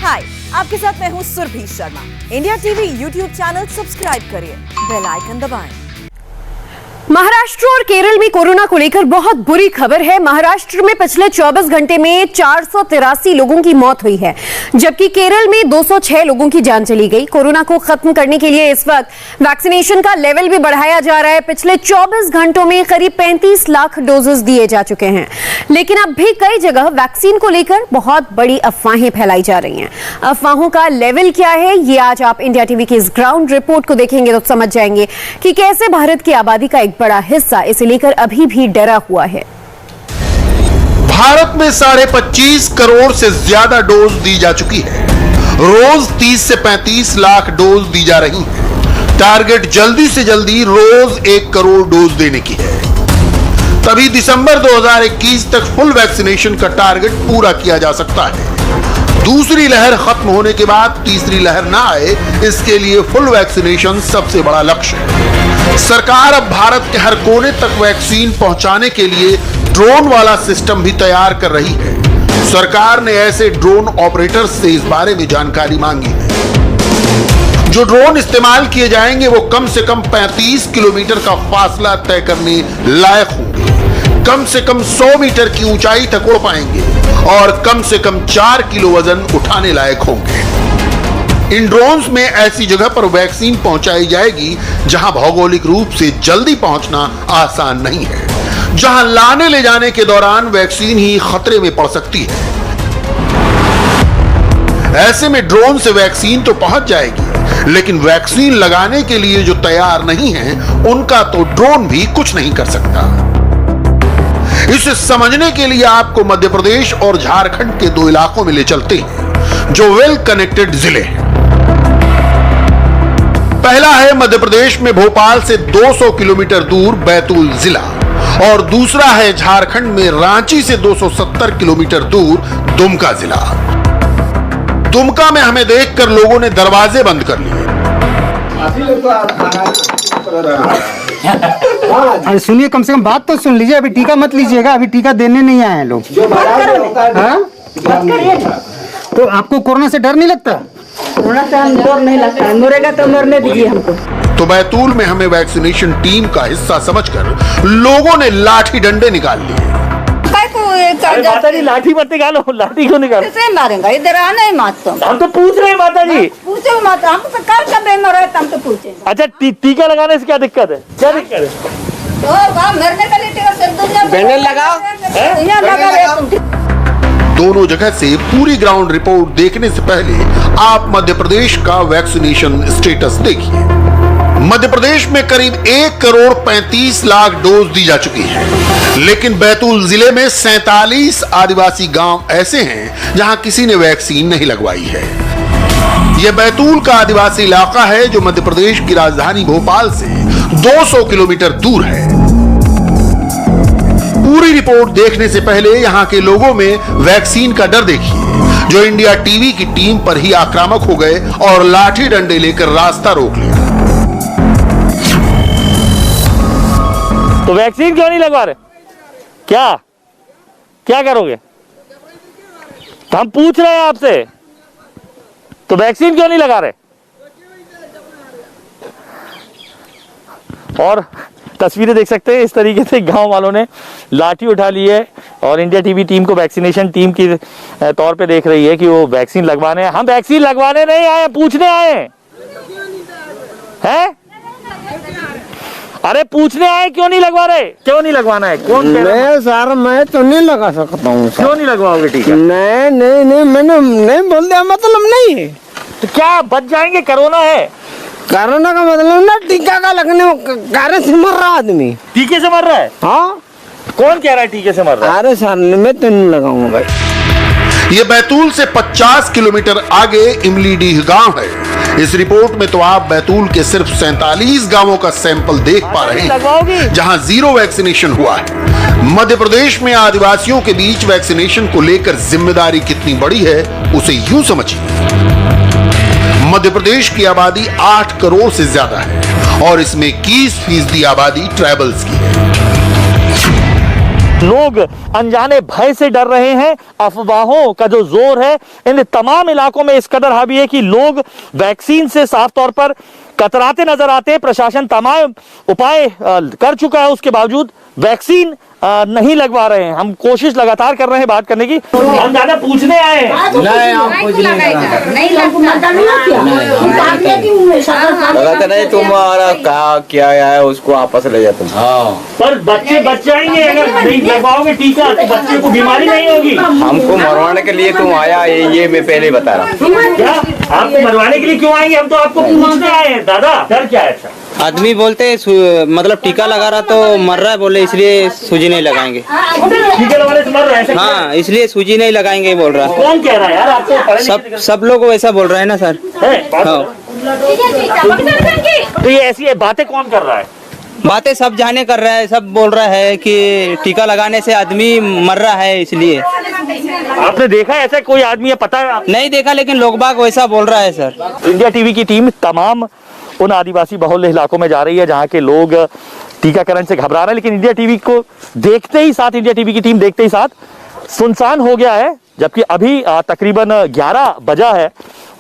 हाय, आपके साथ मैं हूँ Surabhi Sharma. India TV YouTube channel subscribe करिए, बेल आइकन दबाएं। महाराष्ट्र और केरल में कोरोना को लेकर बहुत बुरी खबर है। महाराष्ट्र में पिछले 24 घंटे में 483 लोगों की मौत हुई है, जबकि केरल में 206 लोगों की जान चली गई। कोरोना को खत्म करने के लिए इस वक्त वैक्सीनेशन का लेवल भी बढ़ाया जा रहा है। पिछले 24 घंटों में करीब 35 लाख डोजेस दिए जा चुके हैं, लेकिन अब भी कई जगह वैक्सीन को लेकर बहुत बड़ी अफवाहें फैलाई जा रही हैं। अफवाहों का लेवल क्या है, ये आज आप इंडिया टीवी की इस ग्राउंड रिपोर्ट को देखेंगे तो समझ जाएंगे कि कैसे भारत की आबादी का एक बड़ा हिस्सा इसे लेकर अभी भी डरा हुआ है। भारत में 25.5 करोड़ से ज्यादा डोज दी जा चुकी है। रोज 30 से 35 लाख डोज दी जा रही है। टारगेट जल्दी से जल्दी रोज 1 करोड़ डोज देने की है। तभी दिसंबर 2021 तक फुल वैक्सीनेशन का टारगेट पूरा किया जा सकता है। दूसरी लहर खत्म होने के बाद तीसरी लहर ना आए, इसके लिए फुल वैक्सीनेशन सबसे बड़ा लक्ष्य है। सरकार अब भारत के हर कोने तक वैक्सीन पहुंचाने के लिए ड्रोन वाला सिस्टम भी तैयार कर रही है। सरकार ने ऐसे ड्रोन ऑपरेटर्स से इस बारे में जानकारी मांगी है। जो ड्रोन इस्तेमाल किए जाएंगे वो कम से कम 35 किलोमीटर का फासला तय करने लायक होंगे, कम से कम 100 मीटर की ऊंचाई तक उड़ पाएंगे और कम से कम 4 किलो वजन उठाने लायक होंगे। इन ड्रोन्स में ऐसी जगह पर वैक्सीन पहुंचाई जाएगी जहां भौगोलिक रूप से जल्दी पहुंचना आसान नहीं है, जहां लाने ले जाने के दौरान वैक्सीन ही खतरे में पड़ सकती है। ऐसे में ड्रोन से वैक्सीन तो पहुंच जाएगी, लेकिन वैक्सीन लगाने के लिए जो तैयार नहीं है उनका तो ड्रोन भी कुछ नहीं कर सकता। इसे समझने के लिए आपको मध्य प्रदेश और झारखंड के 2 इलाकों में ले चलते हैं जो वेल कनेक्टेड जिले हैं। पहला है मध्य प्रदेश में भोपाल से 200 किलोमीटर दूर बैतूल जिला, और दूसरा है झारखंड में रांची से 270 किलोमीटर दूर दुमका जिला। दुमका में हमें देखकर लोगों ने दरवाजे बंद कर लिए। अरे सुनिए, कम से कम बात तो सुन लीजिए। अभी टीका मत लीजिएगा, अभी टीका देने नहीं आए हैं लोग। तो आपको कोरोना से डर नहीं लगता? कोरोना से हम डर नहीं लगता है, मरेगा तो मरने दीजिए हमको। तो बैतूल में हमें वैक्सीनेशन टीम का हिस्सा समझकर लोगों ने लाठी डंडे निकाल लिए। माता जी लाठी मत निकालो, लाठी क्यों निकालो? कैसे मारेंगे? इधर आना है मात तो। हम तो पूछ रहे हैं माता जी। पूछो मत, हम तो कल का बेमार है, हम तो पूछे। अच्छा टीका लगाने से क्या दिक्कत है? क्या दिक्कत है? मरने का टीका बैनर लगाओ। दोनों जगह से पूरी ग्राउंड रिपोर्ट देखने से पहले आप मध्य प्रदेश का वैक्सीनेशन स्टेटस देखिए। मध्य प्रदेश में करीब 1 करोड़ 35 लाख डोज दी जा चुकी है, लेकिन बैतूल जिले में 47 आदिवासी गांव ऐसे हैं जहां किसी ने वैक्सीन नहीं लगवाई है। यह बैतूल का आदिवासी इलाका है जो मध्य प्रदेश की राजधानी भोपाल से 200 किलोमीटर दूर है। पूरी रिपोर्ट देखने से पहले यहां के लोगों में वैक्सीन का डर देखिए, जो इंडिया टीवी की टीम पर ही आक्रामक हो गए और लाठी डंडे लेकर रास्ता रोक लिया। तो वैक्सीन क्यों नहीं लगवा रहे? क्या क्या करोगे? तो हम पूछ रहे हैं आपसे, तो वैक्सीन क्यों नहीं लगा रहे? और तस्वीरें देख सकते हैं, इस तरीके से गांव वालों ने लाठी उठा ली है और इंडिया टीवी टीम को वैक्सीनेशन टीम की तौर पे देख रही है कि वो वैक्सीन लगवाने हैं। हम वैक्सीन लगवाने नहीं आए, पूछने आए हैं। अरे पूछने आए, क्यों नहीं लगवा रहे? क्यों नहीं लगवाना है? कौन कह रहा है? सर मैं तो नहीं लगा सकता हूँ। क्यों नहीं लगवाओगे टीका? नहीं मैंने नहीं बोल दिया, मतलब नहीं। तो क्या बच जाएंगे? कोरोना है। कोरोना का मतलब ना टीका का लगने कारण से मर रहा आदमी। टीके से मर रहा है? हाँ। कौन कह रहा है टीके से मर रहा है? अरे सर मैं तो नहीं लगाऊंगा भाई। ये बैतूल से 50 किलोमीटर आगे इमलीडीह गांव है। इस रिपोर्ट में तो आप बैतूल के सिर्फ 47 गांवों का सैंपल देख पा रहे हैं जहां 0 वैक्सीनेशन हुआ है। मध्य प्रदेश में आदिवासियों के बीच वैक्सीनेशन को लेकर जिम्मेदारी कितनी बड़ी है उसे यूं समझिए। मध्य प्रदेश की आबादी 8 करोड़ से ज्यादा है और इसमें 21% आबादी ट्राइबल्स की है। लोग अनजाने भय से डर रहे हैं। अफवाहों का जो जोर है इन तमाम इलाकों में इस कदर हावी है कि लोग वैक्सीन से साफ तौर पर कतराते नजर आते हैं। प्रशासन तमाम उपाय कर चुका है, उसके बावजूद वैक्सीन नहीं लगवा रहे हैं। हम कोशिश लगातार कर रहे हैं बात करने की। हम ज्यादा पूछने आए हैं। नहीं तुम्हारा क्या है उसको आपस ले जाते पर बच्चे आएंगे, अगर नहीं लगवाओगे टीका तो बच्चे को बीमारी नहीं होगी। हमको मरवाने के लिए तुम आया ये मैं पहले बता रहा हूँ। क्या आपको मरवाने के लिए क्यों आएंगे? हम तो आपको पूछने आए हैं। दादा डर क्या है? अच्छा आदमी बोलते मतलब टीका लगा रहा तो मर रहा है, बोले इसलिए सूजी नहीं लगाएंगे। टीका लगाने से मर रहा है? हाँ, इसलिए सूजी नहीं लगाएंगे बोल रहा है। कौन कह रहा है यार? आपको सब लोग वैसा बोल रहे हैं ना सर। हाँ। तो ये ऐसी बातें कौन कर रहा है? बातें सब जाने कर रहा है, सब बोल रहा है कि टीका लगाने से आदमी मर रहा है इसलिए। आपने देखा ऐसा कोई आदमी है? पता है? नहीं देखा, लेकिन लोग बाग वैसा बोल रहा है सर। इंडिया टीवी की टीम तमाम उन आदिवासी बहुल इलाकों में जा रही है जहां के लोग टीकाकरण से घबरा रहे हैं, लेकिन इंडिया टीवी को देखते ही साथ, इंडिया टीवी की टीम देखते ही साथ सुनसान हो गया है। जबकि अभी तकरीबन 11 बजा है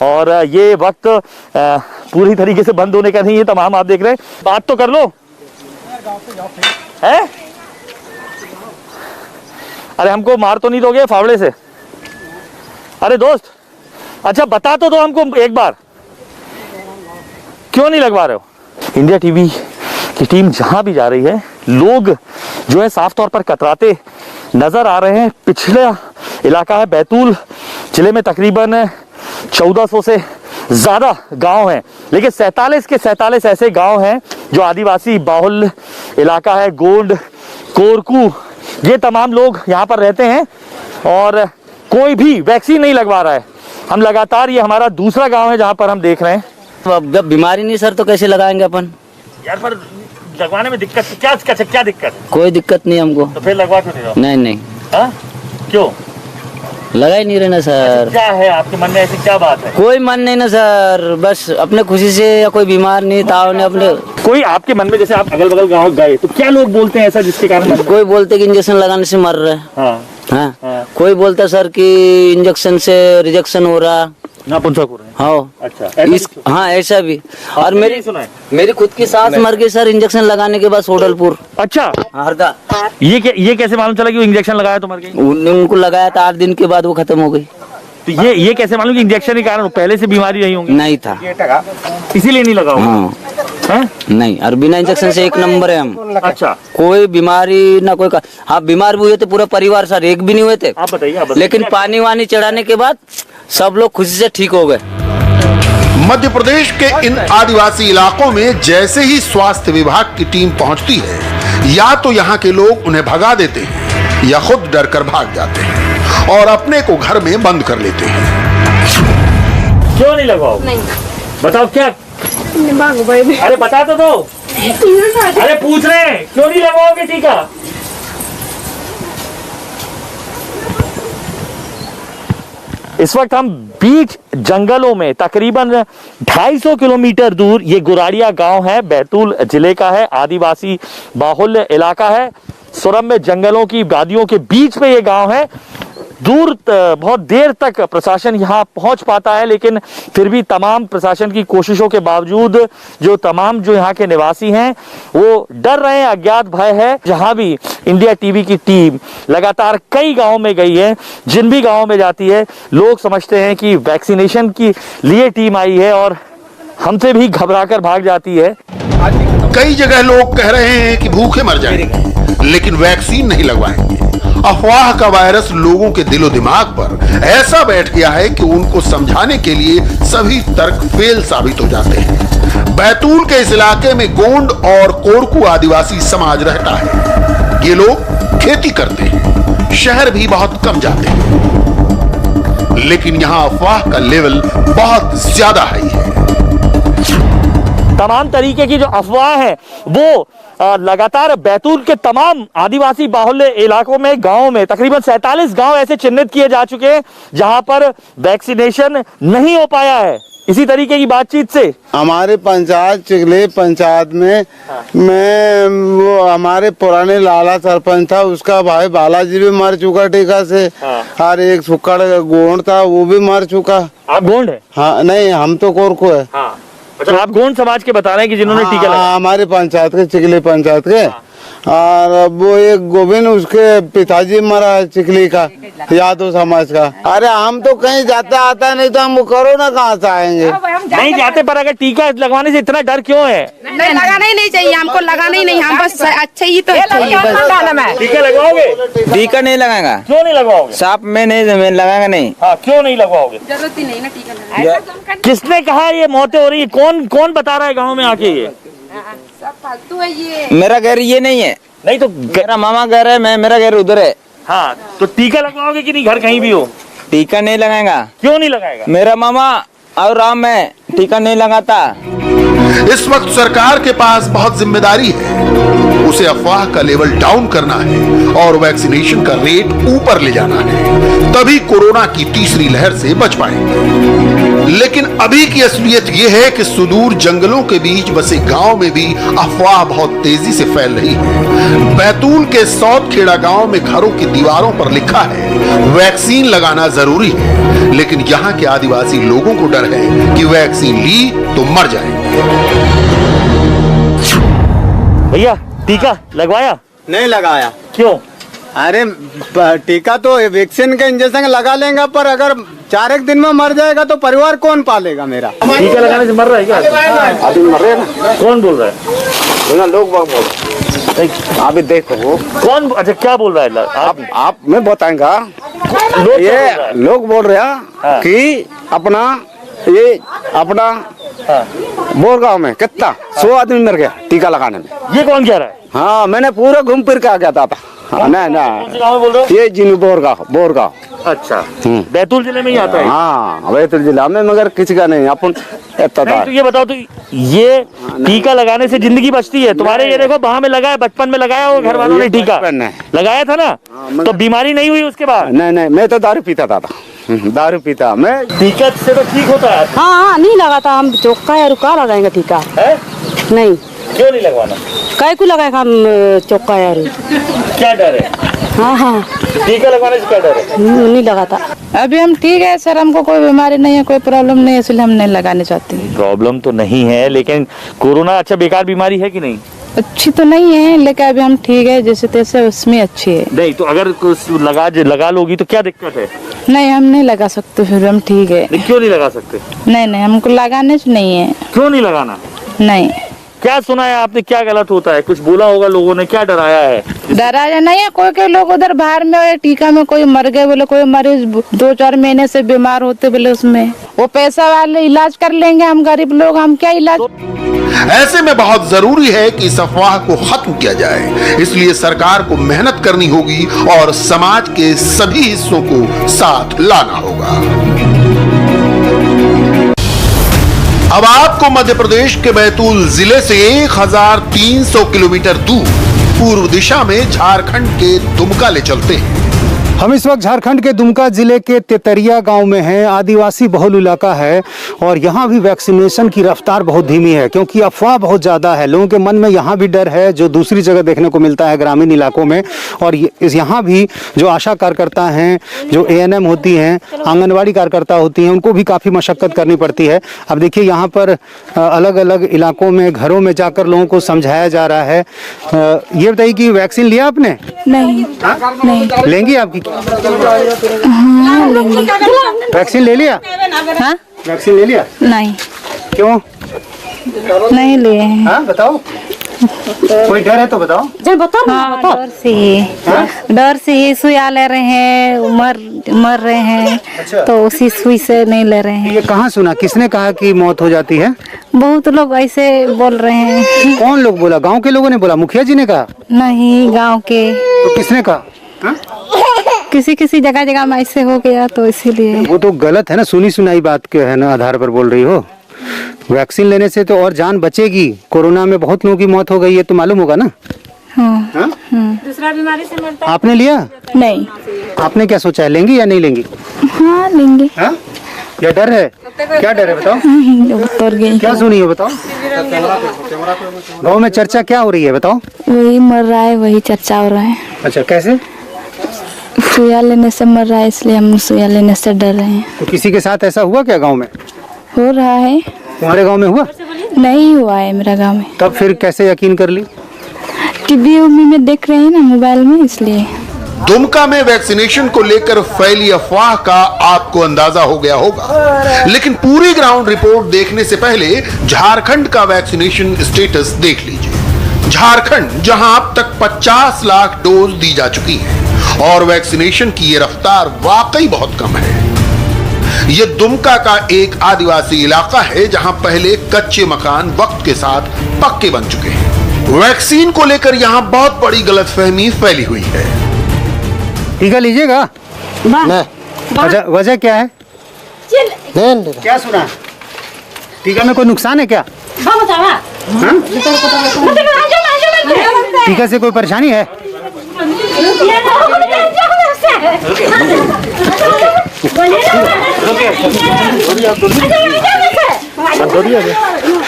और ये वक्त पूरी तरीके से बंद होने का नहीं है। तमाम आप देख रहे हैं, बात तो कर लो है? अरे हमको मार तो नहीं दोगे फावड़े से? अरे दोस्त अच्छा बता तो दो हमको एक बार, क्यों नहीं लगवा रहे हो? इंडिया टीवी की टीम जहां भी जा रही है लोग जो है साफ तौर पर कतराते नजर आ रहे हैं। पिछला इलाका है बैतूल जिले में, तकरीबन 1400 से ज्यादा गांव हैं, लेकिन 47 के 47 ऐसे गांव हैं जो आदिवासी बाहुल इलाका है। गोंड, कोरकू, ये तमाम लोग यहाँ पर रहते हैं और कोई भी वैक्सीन नहीं लगवा रहा है। हम लगातार, ये हमारा दूसरा गांव है जहां पर हम देख रहे हैं। जब बीमारी नहीं सर तो कैसे लगाएंगे अपन? यार पर लगवाने में दिक्कत क्या दिक्कत? कोई दिक्कत नहीं हमको। तो फिर लगवा क्यों नहीं रहे? नहीं हाँ? क्यों लगा ही नहीं रहना सर? क्या है आपके मन में, ऐसी क्या बात है? कोई मन नहीं ना सर, बस अपने खुशी से, या कोई बीमार नहीं ताव ने अपने। कोई आपके मन में, जैसे आप अगल बगल गाँव गए तो क्या लोग बोलते हैं ऐसा जिसके कारण? कोई बोलते कि इंजेक्शन लगाने से मर रहे हैं। हाँ। कोई बोलता सर कि इंजेक्शन से रिजेक्शन हो रहा, नापुंसक हो रहे हैं। हाँ अच्छा हाँ ऐसा भी। और मेरी खुद की सास मर गई सर इंजेक्शन लगाने के बाद सोडलपुर। अच्छा हरदा। ये कैसे मालूम चला कि वो इंजेक्शन लगाया तो मर गई? उनको लगाया था 8 दिन के बाद वो खत्म हो गई। तो ये कैसे मालूम कि इंजेक्शन के कारण? पहले से बीमारी नहीं होंगी? नहीं था, इसीलिए नहीं लगाओ? हाँ। नहीं, और बिना इंजेक्शन से 1 नंबर है हम। अच्छा, कोई बीमारी ना कोई हाँ बीमार भी हुए थे पूरा परिवार सर, एक भी नहीं हुए थे। आप बताइए। लेकिन पानी वानी चढ़ाने के बाद सब लोग खुशी से ठीक हो गए। मध्य प्रदेश के इन आदिवासी इलाकों में जैसे ही स्वास्थ्य विभाग की टीम पहुंचती है, या तो यहाँ के लोग उन्हें भगा देते हैं या खुद डर कर भाग जाते हैं और अपने को घर में बंद कर लेते हैं। क्यों नहीं लगवाओ? नहीं। बताओ क्या? अरे बता तो दो। अरे पूछ रहे हैं क्यों नहीं लगवाओगे टीका? इस वक्त हम बीच जंगलों में तकरीबन 250 किलोमीटर दूर, ये गुराड़िया गांव है, बैतूल जिले का है, आदिवासी बाहुल्य इलाका है। सुरम्य जंगलों की वादियों के बीच में ये गांव है। दूर बहुत देर तक प्रशासन यहाँ पहुंच पाता है, लेकिन फिर भी तमाम प्रशासन की कोशिशों के बावजूद जो यहाँ के निवासी हैं वो डर रहे हैं, अज्ञात भय है। जहां भी इंडिया टीवी की टीम लगातार कई गांवों में गई है, जिन भी गांवों में जाती है लोग समझते हैं कि वैक्सीनेशन के लिए टीम आई है और हमसे भी घबराकर भाग जाती है। कई जगह लोग कह रहे हैं कि भूखे मर जाएंगे लेकिन वैक्सीन नहीं लगवाएंगे। अफवाह का वायरस लोगों के दिलो दिमाग पर ऐसा बैठ गया है कि उनको समझाने के लिए सभी तर्क फेल साबित हो जाते हैं। बैतूल के इस इलाके में गोंड और कोरकू आदिवासी समाज रहता है। ये लोग खेती करते हैं, शहर भी बहुत कम जाते हैं, लेकिन यहाँ अफवाह का लेवल बहुत ज्यादा हाई है। तमाम तरीके की जो अफवाह है वो लगातार बैतूल के तमाम आदिवासी बाहुल्य इलाकों में, गांवों में तकरीबन 47 गांव ऐसे चिन्हित किए जा चुके हैं जहां पर वैक्सीनेशन नहीं हो पाया है। इसी तरीके की बातचीत से? हमारे पंचायत चिखली पंचायत में मैं वो हमारे पुराने लाला सरपंच था, उसका भाई बालाजी भी मर चुका टीका से। और एक सुक्कड़ गोंड था, वो भी मर चुका। आप गोंड है? हाँ नहीं, हम तो कोरको है। अच्छा, आप गोंड समाज के बता रहे हैं कि जिन्होंने टीका लगाया? हमारे पंचायत के, चिखली पंचायत के। और वो एक गोविंद, उसके पिताजी मरा है चिखली का, यादव समाज का। अरे हम तो कहीं जाता आता नहीं, तो हम कोरोना कहाँ से आएंगे? नहीं जाते, पर अगर टीका लगवाने से इतना डर क्यों है? नहीं, लगाना ही नहीं चाहिए हमको, लगाना ही नहीं। हम बस अच्छा ही तो बस। टीका लगवाओगे? टीका नहीं लगाएगा। क्यों नहीं लगवाओगे? सांप में नहीं लगाएगा नहीं। हाँ, क्यों नहीं लगवाओगे? जरूरत ही नहीं ना टीका लगाने। किसने कहा ये मौतें हो रही है? कौन बता रहा है गाँव में आके? ये सब फालतू है ये। मेरा घर ये नहीं है। नहीं तो मेरा मामा घर है, मेरा घर उधर है। हाँ, तो टीका लगवाओगे कि नहीं? घर कहीं भी हो टीका नहीं लगाएगा। क्यों नहीं लगाएगा? मेरा मामा और राम में टीका नहीं लगाता। इस वक्त सरकार के पास बहुत जिम्मेदारी है। उसे अफवाह का लेवल डाउन करना है और वैक्सीनेशन का रेट ऊपर ले जाना है, तभी कोरोना की तीसरी लहर से बच पाएंगे। लेकिन अभी की असलियत यह है कि सुदूर जंगलों के बीच बसे गांव में भी अफवाह बहुत तेजी से फैल रही है। बैतूल के सौतखेड़ा गांव में घरों की दीवारों पर लिखा है वैक्सीन लगाना जरूरी है, लेकिन यहाँ के आदिवासी लोगों को डर है कि वैक्सीन ली तो मर जाएंगे। भैया, टीका लगवाया? नहीं लगाया। क्यों? अरे टीका तो वैक्सीन का इंजेक्शन लगा लेंगे, पर अगर 4 दिन में मर जाएगा तो परिवार कौन पालेगा मेरा? टीका लगाने से मर रहा है क्या? अभी मर रहे हैं ना। कौन बोल रहा है? लोग बोल रहे। अभी देखो वो कौन? अच्छा, क्या बोल रहा है? आप मैं बताएंगा। ये लोग बोल रहे हैं कि अपना बोरगांव में कितना 100 आदमी मर गया टीका लगाने में। ये कौन कह रहा है? हाँ, मैंने पूरा घूम फिर के आ गया था। गाँव बोल रहे हो? ये जिन बोरगांव। अच्छा, बैतूल जिले में ही आता है? हाँ, बैतूल जिला में, मगर किसी का नहीं अपन। तो ये बताओ, तो ये टीका लगाने से जिंदगी बचती है? तुम्हारे ये देखो, वहाँ में लगाया, बचपन में लगाया हो, घर वालों ने टीका लगाया था ना, तो बीमारी नहीं हुई उसके बाद? नहीं, मैं तो दारू पीता था। दारू पीता मैं। टीका से तो ठीक होता है? हाँ, नहीं लगाता हम। चौका या रुका लगाएंगे टीका है? नहीं। क्यों नहीं लगवाना? काय को लगाएगा हम चौका यार? क्या डर है? हाँ, टीका लगवाने से क्या डर है? नहीं लगाता। अभी हम ठीक है सर, हमको कोई बीमारी नहीं है, कोई प्रॉब्लम नहीं है, इसलिए हम नहीं लगाने चाहते हैं। प्रॉब्लम तो नहीं है, लेकिन कोरोना अच्छा बेकार बीमारी है कि नहीं? अच्छी तो नहीं है, लेकिन अभी हम ठीक है, जैसे तैसे उसमें अच्छी है। नहीं तो अगर कुछ लगा लोगी तो क्या दिक्कत है? नहीं, हम नहीं लगा सकते, फिर हम ठीक है। क्यों नहीं लगा सकते? नहीं, हमको लगाने से नहीं है। क्यों नहीं लगाना? नहीं। क्या सुना है आपने? क्या गलत होता है? कुछ बोला होगा लोगों ने? क्या डराया है? डराया नहीं है। कोई लोग उधर बाहर में टीका में कोई मर गए बोले, कोई मरीज 2-4 महीने से बीमार होते बोले, उसमें वो पैसा वाले इलाज कर लेंगे, हम गरीब लोग हम क्या इलाज? ऐसे में बहुत जरूरी है कि इस अफवाह को खत्म किया जाए। इसलिए सरकार को मेहनत करनी होगी और समाज के सभी हिस्सों को साथ लाना होगा। अब आपको मध्य प्रदेश के बैतूल जिले से 1300 किलोमीटर दूर पूर्व दिशा में झारखंड के दुमका ले चलते हैं। हम इस वक्त झारखंड के दुमका जिले के तेतरिया गांव में हैं। आदिवासी बहुल इलाका है और यहाँ भी वैक्सीनेशन की रफ्तार बहुत धीमी है, क्योंकि अफवाह बहुत ज़्यादा है। लोगों के मन में यहाँ भी डर है, जो दूसरी जगह देखने को मिलता है ग्रामीण इलाकों में। और यहाँ भी जो आशा कार्यकर्ता हैं, जो ANM होती हैं, आंगनवाड़ी कार्यकर्ता होती हैं, उनको भी काफ़ी मशक्क़त करनी पड़ती है। अब देखिए, यहाँ पर अलग अलग इलाकों में, घरों में जाकर लोगों को समझाया जा रहा है। ये बताइए कि वैक्सीन लिया आपने? नहीं। लेंगी आपकी? हाँ, लेंगे। वैक्सीन ले लिया? हाँ? वैक्सीन ले लिया? नहीं। क्यों नहीं लिए हैं। हाँ, बताओ। कोई डर है तो बताओ। हाँ, डर से ही सुइया ले रहे हैं, मर रहे हैं। अच्छा। तो उसी सुई से नहीं ले रहे हैं। ये कहाँ सुना? किसने कहा कि मौत हो जाती है? बहुत लोग ऐसे बोल रहे हैं। कौन लोग बोला? गांव के लोगों ने बोला? मुखिया जी ने कहा? नहीं, गांव के। तो किसने कहा? किसी जगह में ऐसे हो गया, तो इसीलिए। वो तो गलत है ना, सुनी सुनाई बात के है ना आधार पर बोल रही हो। वैक्सीन लेने से तो और जान बचेगी। कोरोना में बहुत लोगों की मौत हो गई है, तो मालूम होगा ना। हाँ। दूसरा बीमारी से मरता आपने लिया? नहीं। आपने क्या सोचा है, लेंगी या नहीं लेंगी? हाँ, लेंगे। क्या डर है? क्या डर है बताओ? क्या सुनी है बताओ? गाँव में चर्चा क्या हो रही है बताओ? वही मर रहा है, वही चर्चा हो रहा है। अच्छा, कैसे? सुइया लेने से मर रहा है, इसलिए हम सुइया लेने से डर रहे हैं। तो किसी के साथ ऐसा हुआ क्या गांव में? हो रहा है। तुम्हारे गांव में हुआ? नहीं हुआ है मेरा गांव में। तब फिर कैसे यकीन कर ली? टीवी में देख रहे हैं ना, मोबाइल में, इसलिए। दुमका में वैक्सीनेशन को लेकर फैली अफवाह का आपको अंदाजा हो गया होगा, लेकिन पूरी ग्राउंड रिपोर्ट देखने से पहले झारखंड का वैक्सीनेशन स्टेटस देख लीजिए। झारखंड, जहां अब तक 50 लाख डोज दी जा चुकी है और वैक्सीनेशन की ये रफ्तार वाकई बहुत कम है। ये दुमका का एक आदिवासी इलाका है जहां पहले कच्चे मकान वक्त के साथ पक्के बन चुके हैं। वैक्सीन को लेकर यहां बहुत बड़ी गलतफहमी फैली हुई है। टीका लीजिएगा? वजह क्या है? क्या सुना? टीका में कोई नुकसान है क्या? टीका से कोई परेशानी है?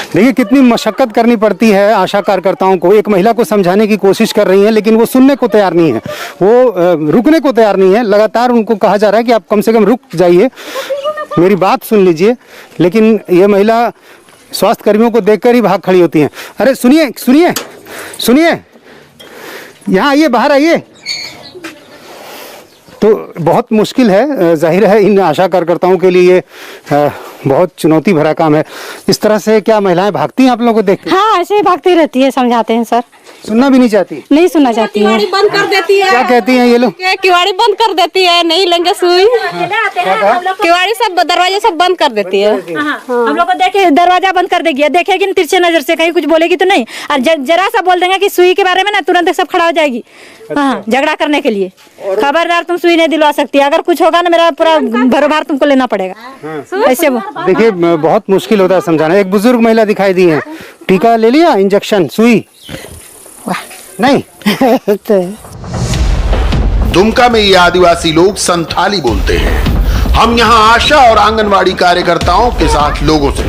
देखिए कितनी मशक्कत करनी पड़ती है आशा कार्यकर्ताओं को। एक महिला को समझाने की कोशिश कर रही हैं, लेकिन वो सुनने को तैयार नहीं है, वो रुकने को तैयार नहीं है। लगातार उनको कहा जा रहा है कि आप कम से कम रुक जाइए, मेरी बात सुन लीजिए, लेकिन ये महिला स्वास्थ्य कर्मियों को देखकर ही भाग खड़ी होती हैं। अरे सुनिए सुनिए सुनिए, यहाँ आइए, बाहर आइए। तो बहुत मुश्किल है, जाहिर है इन आशा कार्यकर्ताओं के लिए बहुत चुनौती भरा काम है। इस तरह से क्या महिलाएं भागती हैं आप लोगों को देख के? हाँ, ऐसे ही भागती रहती है, समझाते हैं सर। सुनना भी नहीं चाहती? नहीं सुनना चाहती है। बंद कर देती है। क्या कहती हैं ये लोग? किवाड़ी बंद कर देती है, नहीं लेंगे सुई। किवाड़ी सब, दरवाजे सब बंद कर देती है। हम लोग को देखे दरवाजा बंद कर देगी, देखेगी न तिरछे नजर से, कहीं कुछ बोलेगी तो नहीं। और जरा सा बोल देंगे कि सुई के बारे में ना, तुरंत सब खड़ा हो जाएगी। हाँ, झगड़ा करने के लिए। खबरदार, तुम सुई नहीं दिलवा सकती, अगर कुछ होगा ना मेरा पूरा भरोभार तुमको लेना पड़ेगा। ऐसे वो देखिए बहुत मुश्किल होता है समझाना। एक बुजुर्ग महिला दिखाई दी है, टीका ले लिया, इंजेक्शन, सुई नहीं। दुमका में ये आदिवासी लोग संथाली बोलते हैं। हम यहाँ आशा और आंगनवाड़ी कार्यकर्ताओं के साथ लोगों से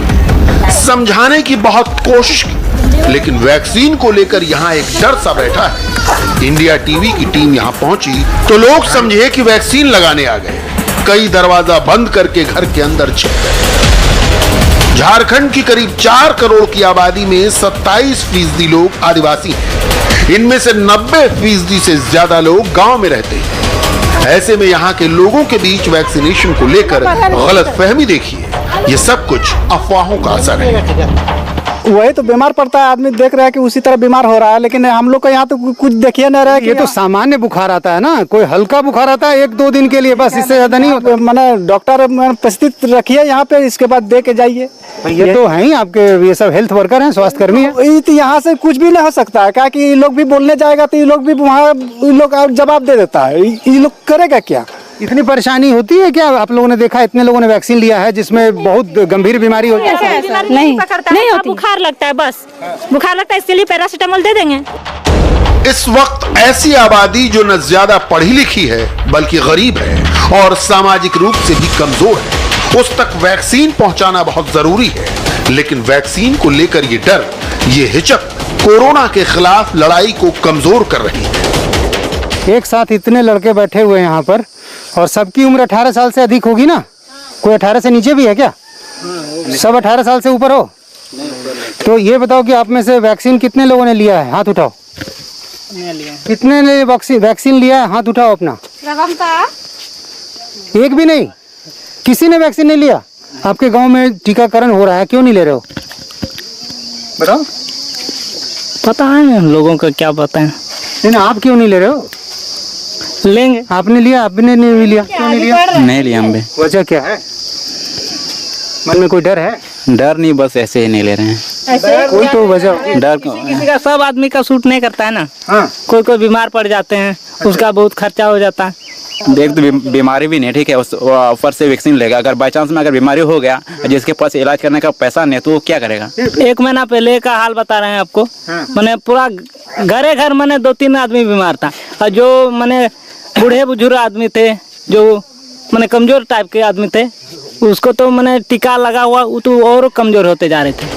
समझाने की बहुत कोशिश की, लेकिन वैक्सीन को लेकर यहाँ एक डर सा बैठा है। इंडिया टीवी की टीम यहाँ पहुंची तो लोग समझे कि वैक्सीन लगाने आ गए। कई दरवाजा बंद करके घर के अंदर छिप गए। झारखंड की करीब 4 करोड़ की आबादी में 27% लोग आदिवासी हैं। इनमें से 90% से ज्यादा लोग गांव में रहते हैं। ऐसे में यहाँ के लोगों के बीच वैक्सीनेशन को लेकर गलतफहमी देखिए। ये सब कुछ अफवाहों का असर है। वही तो बीमार पड़ता है आदमी, देख रहा है कि उसी तरह बीमार हो रहा है, लेकिन हम लोग का यहाँ तो कुछ देखिए नहीं रहा है। ये तो सामान्य बुखार आता है ना, कोई हल्का बुखार आता है 1-2 दिन के लिए, बस, इससे ज्यादा नहीं होता। मैंने डॉक्टर उपस्थित रखिए यहाँ पे, इसके बाद दे के जाइए। ये तो है ही आपके, ये सब हेल्थ वर्कर हैं, स्वास्थ्य कर्मी हैं। तो यहाँ से कुछ भी नहीं हो सकता है, क्या कि ये लोग भी बोलने जाएगा तो ये लोग भी वहाँ लोग जवाब दे देता है। ये लोग करेगा क्या? इतनी परेशानी होती है क्या? आप लोगों ने देखा, इतने लोगों ने वैक्सीन लिया है जिसमें बहुत गंभीर बीमारी होती है? नहीं होती, बुखार लगता है, बस बुखार लगता है, इसके लिए पैरासीटामोल दे देंगे। इस वक्त ऐसी आबादी जो न ज्यादा पढ़ी लिखी है बल्कि गरीब है और सामाजिक रूप से भी कमजोर है, उस तक वैक्सीन पहुंचाना बहुत जरूरी है। लेकिन वैक्सीन को लेकर ये डर, ये हिचक कोरोना के खिलाफ लड़ाई को कमजोर कर रही है। एक साथ इतने लड़के बैठे हुए हैं यहाँ पर, और सबकी उम्र 18 साल से अधिक होगी ना? कोई 18 से नीचे भी है क्या? सब 18 साल से ऊपर हो? तो ये बताओ कि आप में से वैक्सीन कितने लोगों ने लिया है? हाथ उठाओ। कितने ने वैक्सीन लिया है? हाथ उठाओ अपना। एक भी नहीं? किसी ने वैक्सीन नहीं लिया? आपके गांव में टीकाकरण हो रहा है, क्यों नहीं ले रहे हो? बताओ। पता है लोगों को, क्या पता है। नहीं, आप क्यों नहीं ले रहे हो? लेंगे। आपने लिया? आपने नहीं लिया? क्यों नहीं लिया? नहीं लिया हम भी। वजह क्या है? मन में कोई डर है? डर नहीं, बस ऐसे ही नहीं ले रहे हैं। कोई तो वजह डर किसी का, सब आदमी का सूट नहीं करता है ना। हाँ। कोई बीमार पड़ जाते हैं, उसका बहुत खर्चा हो जाता है। देख तो बीमारी भी नहीं, ठीक है, उस ऊपर से वैक्सीन लेगा। अगर बाई चांस में अगर बीमारी हो गया, जिसके पास इलाज करने का पैसा नहीं, तो वो क्या करेगा? 1 महीना पहले का हाल बता रहे हैं आपको। मैंने पूरा घरे घर मैंने 2-3 आदमी बीमार था, और जो मैंने बूढ़े बुजुर्ग आदमी थे, जो मैंने कमजोर टाइप के आदमी थे, उसको तो मैंने टीका लगा हुआ वो तो और कमजोर होते जा रहे थे।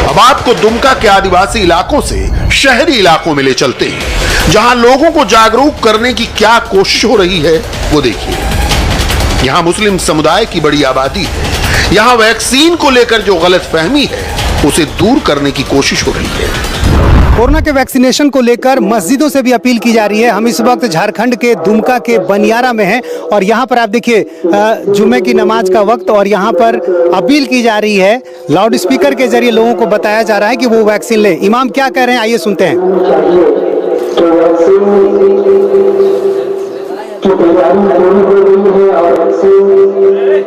अब आपको दुमका के आदिवासी इलाकों से शहरी इलाकों में ले चलते हैं, जहां लोगों को जागरूक करने की क्या कोशिश हो रही है वो देखिए। यहां मुस्लिम समुदाय की बड़ी आबादी है। यहां वैक्सीन को लेकर जो गलतफहमी है उसे दूर करने की कोशिश हो रही है। कोरोना के वैक्सीनेशन को लेकर मस्जिदों से भी अपील की जा रही है। हम इस वक्त झारखंड के दुमका के बनियारा में हैं और यहाँ पर आप देखिए जुम्मे की नमाज का वक्त और यहाँ पर अपील की जा रही है। लाउड स्पीकर के जरिए लोगों को बताया जा रहा है कि वो वैक्सीन लें। इमाम क्या कह रहे हैं, आइए सुनते हैं।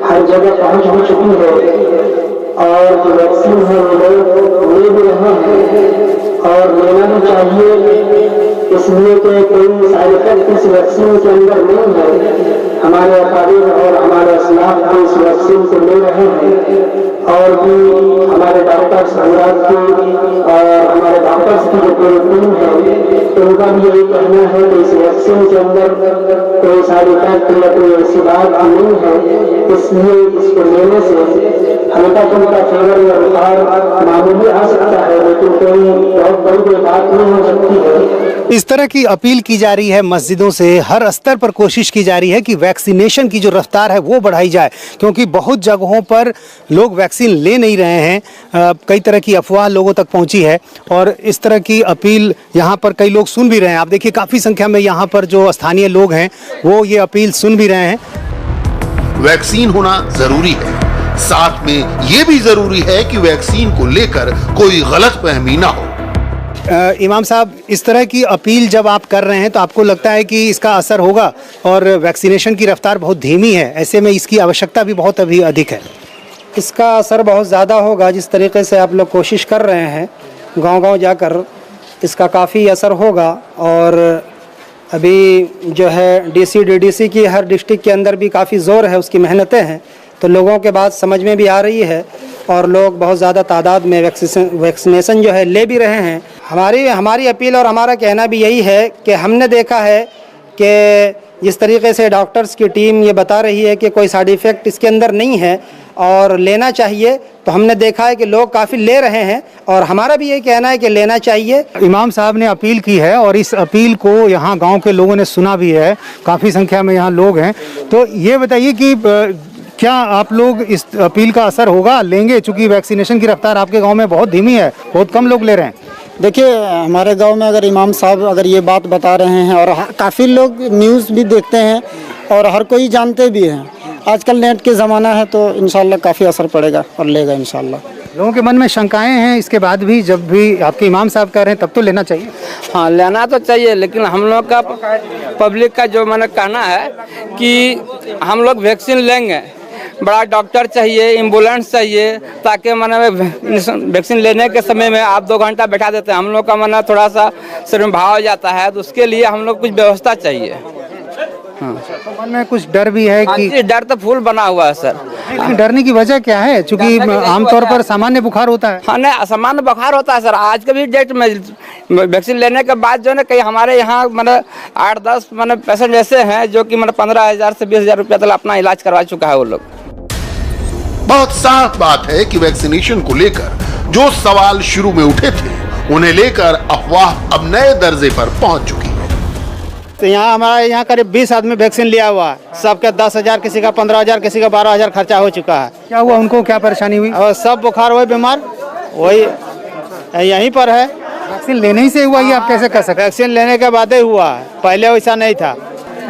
हर जगह पहुंच हो चुकी है और जो वैक्सीन है वो ले भी रहे हैं और लेना भी चाहिए, इसलिए कि कोई साइड इफेक्ट इस वैक्सीन के अंदर नहीं है। हमारे अकाबिर और हमारे अस्लाफ भी इस वैक्सीन को ले रहे हैं और भी हमारे डॉक्टर्स अंग्रेज की और हमारे डॉक्टर्स की जो पूरी टीम है उनका भी यही कहना है कि इस वैक्सीन के अंदर कोई साइड इफेक्ट या कोई ऐसी बात नहीं है, इसलिए इसको लेने से हल्का फुल्का फीवर या बुखार मामूली आ सकता है लेकिन कोई बहुत बड़ी बात नहीं हो सकती है। इस तरह की अपील की जा रही है मस्जिदों से, हर स्तर पर कोशिश की जा रही है कि वैक्सीनेशन की जो रफ्तार है वो बढ़ाई जाए, क्योंकि बहुत जगहों पर लोग वैक्सीन ले नहीं रहे हैं। कई तरह की अफवाह लोगों तक पहुंची है और इस तरह की अपील यहाँ पर कई लोग सुन भी रहे हैं। आप देखिए काफ़ी संख्या में यहाँ पर जो स्थानीय लोग हैं वो ये अपील सुन भी रहे हैं। वैक्सीन होना जरूरी है, साथ में ये भी जरूरी है कि वैक्सीन को लेकर कोई गलतफहमी ना हो। इमाम साहब, इस तरह की अपील जब आप कर रहे हैं तो आपको लगता है कि इसका असर होगा? और वैक्सीनेशन की रफ्तार बहुत धीमी है, ऐसे में इसकी आवश्यकता भी बहुत अभी अधिक है। इसका असर बहुत ज़्यादा होगा। जिस तरीके से आप लोग कोशिश कर रहे हैं गांव-गांव जाकर, इसका काफ़ी असर होगा। और अभी जो है डीसी डीडीसी की हर डिस्ट्रिक्ट के अंदर भी काफ़ी ज़ोर है, उसकी मेहनतें हैं, तो लोगों के बात समझ में भी आ रही है और लोग बहुत ज़्यादा तादाद में वैक्सीनेशन जो है ले भी रहे हैं। हमारी अपील और हमारा कहना भी यही है कि हमने देखा है कि जिस तरीके से डॉक्टर्स की टीम ये बता रही है कि कोई साइड इफ़ेक्ट इसके अंदर नहीं है और लेना चाहिए, तो हमने देखा है कि लोग काफ़ी ले रहे हैं और हमारा भी यही कहना है कि लेना चाहिए। इमाम साहब ने अपील की है और इस अपील को यहाँ गांव के लोगों ने सुना भी है, काफ़ी संख्या में यहाँ लोग हैं। तो ये बताइए कि क्या आप लोग इस अपील का असर होगा, लेंगे? चूँकि वैक्सीनेशन की रफ्तार आपके गाँव में बहुत धीमी है, बहुत कम लोग ले रहे हैं। देखिए, हमारे गांव में अगर इमाम साहब अगर ये बात बता रहे हैं और काफ़ी लोग न्यूज़ भी देखते हैं और हर कोई जानते भी हैं, आजकल नेट के ज़माना है, तो इंशाल्लाह काफ़ी असर पड़ेगा और लेगा इंशाल्लाह। लोगों के मन में शंकाएं हैं, इसके बाद भी जब भी आपके इमाम साहब कह रहे हैं तब तो लेना चाहिए। हाँ, लेना तो चाहिए, लेकिन हम लोग का पब्लिक का जो मैंने कहना है कि हम लोग वैक्सीन लेंगे, बड़ा डॉक्टर चाहिए, एम्बुलेंस चाहिए, ताकि मैंने वैक्सीन लेने के समय में आप 2 घंटा बैठा देते हैं, हम लोग का मैंने थोड़ा सा सिर में भाव हो जाता है, तो उसके लिए हम लोग कुछ व्यवस्था चाहिए। हाँ, तो मन में कुछ डर भी है कि? डर तो फूल बना हुआ है सर। लेकिन डरने की वजह क्या है? चूंकि आमतौर पर सामान्य बुखार होता है। हाँ, नहीं, सामान्य बुखार होता है सर। आज के भी डेट में वैक्सीन लेने के बाद जो है कई हमारे यहाँ मतलब 8-10 मतलब पेशेंट ऐसे हैं जो कि मतलब 15,000 से 20,000 रुपया तक अपना इलाज करवा चुका है वो लोग। बहुत साफ बात है कि वैक्सीनेशन को लेकर जो सवाल शुरू में उठे थे उन्हें लेकर अफवाह अब नए दर्जे पर पहुंच चुकी है। तो यहाँ हमारे यहाँ करीब 20 आदमी वैक्सीन लिया हुआ है, सबके 10,000, किसी का 15,000, किसी का 12,000 खर्चा हो चुका है। क्या हुआ उनको, क्या परेशानी हुई? और सब बुखार हुए, बीमार वही यहीं पर है। वैक्सीन लेने ही से हुआ ये आप कैसे कर सकते? वैक्सीन लेने के बाद ही हुआ है, पहले वैसा नहीं था।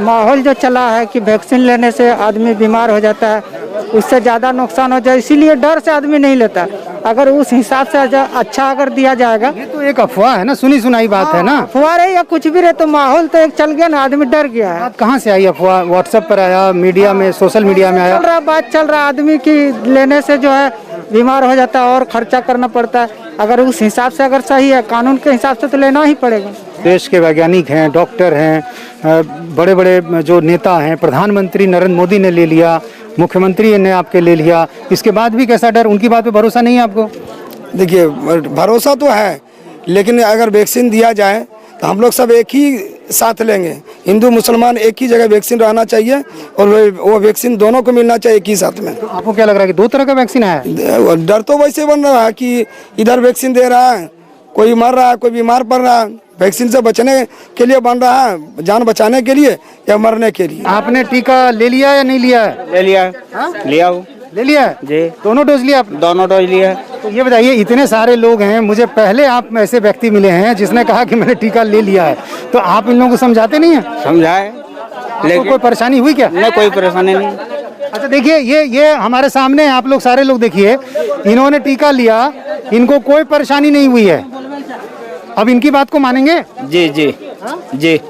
माहौल जो चला है कि वैक्सीन लेने से आदमी बीमार हो जाता है, उससे ज़्यादा नुकसान हो जाए, इसीलिए डर से आदमी नहीं लेता। अगर उस हिसाब से अच्छा अगर दिया जाएगा, ये तो एक अफवाह है ना, सुनी सुनाई बात है ना। अफवाह रहे या कुछ भी रहे, तो माहौल तो एक चल गया ना, आदमी डर गया है। बात कहाँ से आई अफवाह? व्हाट्सएप पर आया, मीडिया में, सोशल मीडिया में आया? बात चल रहा आदमी की लेने से जो है बीमार हो जाता है और खर्चा करना पड़ता है। अगर उस हिसाब से अगर सही है, कानून के हिसाब से तो लेना ही पड़ेगा। देश के वैज्ञानिक हैं, डॉक्टर हैं, बड़े बड़े जो नेता हैं, प्रधानमंत्री नरेंद्र मोदी ने ले लिया, मुख्यमंत्री ने आपके ले लिया, इसके बाद भी कैसा डर? उनकी बात पे भरोसा नहीं है आपको? देखिए, भरोसा तो है, लेकिन अगर वैक्सीन दिया जाए तो हम लोग सब एक ही साथ लेंगे। हिंदू मुसलमान एक ही जगह वैक्सीन रहना चाहिए और वो वैक्सीन दोनों को मिलना चाहिए एक ही साथ में। तो आपको क्या लग रहा है कि दो तरह का वैक्सीन है? डर तो वैसे बन रहा है कि इधर वैक्सीन दे रहा है, कोई मर रहा है, कोई बीमार पड़ रहा है। वैक्सीन से बचने के लिए बन रहा है, जान बचाने के लिए या मरने के लिए। आपने टीका ले लिया या नहीं लिया? ले लिया। लिया हूँ। ले लिया जी? दोनों डोज लिया? दोनों डोज लिया। तो ये बताइए, इतने सारे लोग हैं, मुझे पहले आप ऐसे व्यक्ति मिले हैं जिसने कहा कि मैंने टीका ले लिया है, तो आप इन लोगों को समझाते नहीं है? समझाए, लेकिन कोई परेशानी हुई क्या? नहीं, कोई परेशानी नहीं। अच्छा देखिए, ये हमारे सामने आप लोग सारे लोग देखिए, इन्होंने टीका लिया, इनको कोई परेशानी नहीं हुई है। अब इनकी बात को मानेंगे? जी जी जी।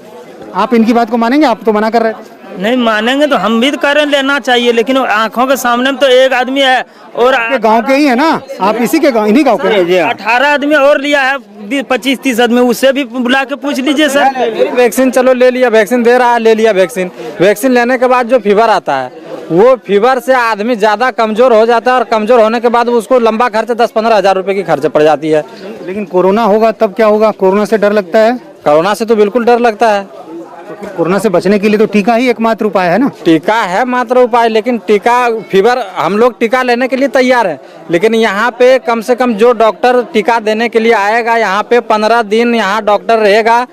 आप इनकी बात को मानेंगे? आप तो मना कर रहे थे। नहीं मानेंगे तो हम भी तो करें, लेना चाहिए, लेकिन आंखों के सामने में तो एक आदमी है और गांव के ही है ना आप? इसी के गांव, इन्हीं गांव के? 18 आदमी और लिया है, 25-30 आदमी, उससे भी बुला के पूछ लीजिए सर। वैक्सीन चलो ले लिया, वैक्सीन दे रहा है, ले लिया वैक्सीन। वैक्सीन लेने के बाद जो फीवर आता है, वो फीवर से आदमी ज्यादा कमजोर हो जाता है और कमजोर होने के बाद उसको लंबा खर्च 10-15 हजार रुपए की खर्च पड़ जाती है। लेकिन कोरोना होगा तब क्या होगा? कोरोना से डर लगता है? कोरोना से तो बिल्कुल डर लगता है। तो फिर कोरोना से बचने के लिए तो टीका ही एकमात्र उपाय है ना? टीका है मात्र उपाय, लेकिन टीका फीवर हम लोग टीका लेने के लिए तैयार है, लेकिन यहाँ पे कम से कम जो डॉक्टर टीका देने के लिए आएगा, यहाँ पे 15 दिन यहाँ डॉक्टर रहेगा,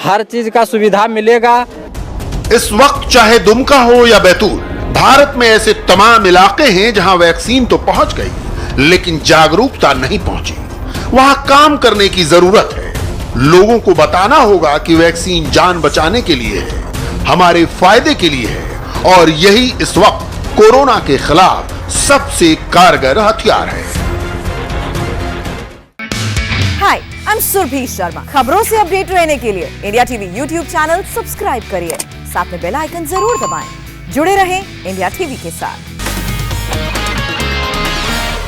हर चीज का सुविधा मिलेगा। इस वक्त चाहे दुमका हो या बैतूल, भारत में ऐसे तमाम इलाके हैं जहां वैक्सीन तो पहुंच गई लेकिन जागरूकता नहीं पहुंची। वहां काम करने की जरूरत है। लोगों को बताना होगा कि वैक्सीन जान बचाने के लिए है, हमारे फायदे के लिए है और यही इस वक्त कोरोना के खिलाफ सबसे कारगर हथियार है। हाय, आई एम सुरभि शर्मा। खबरों से अपडेट रहने के लिए India TV YouTube channel subscribe करिए, साथ में बेल आइकन जरूर दबाएं। जुड़े रहें इंडिया टीवी के साथ।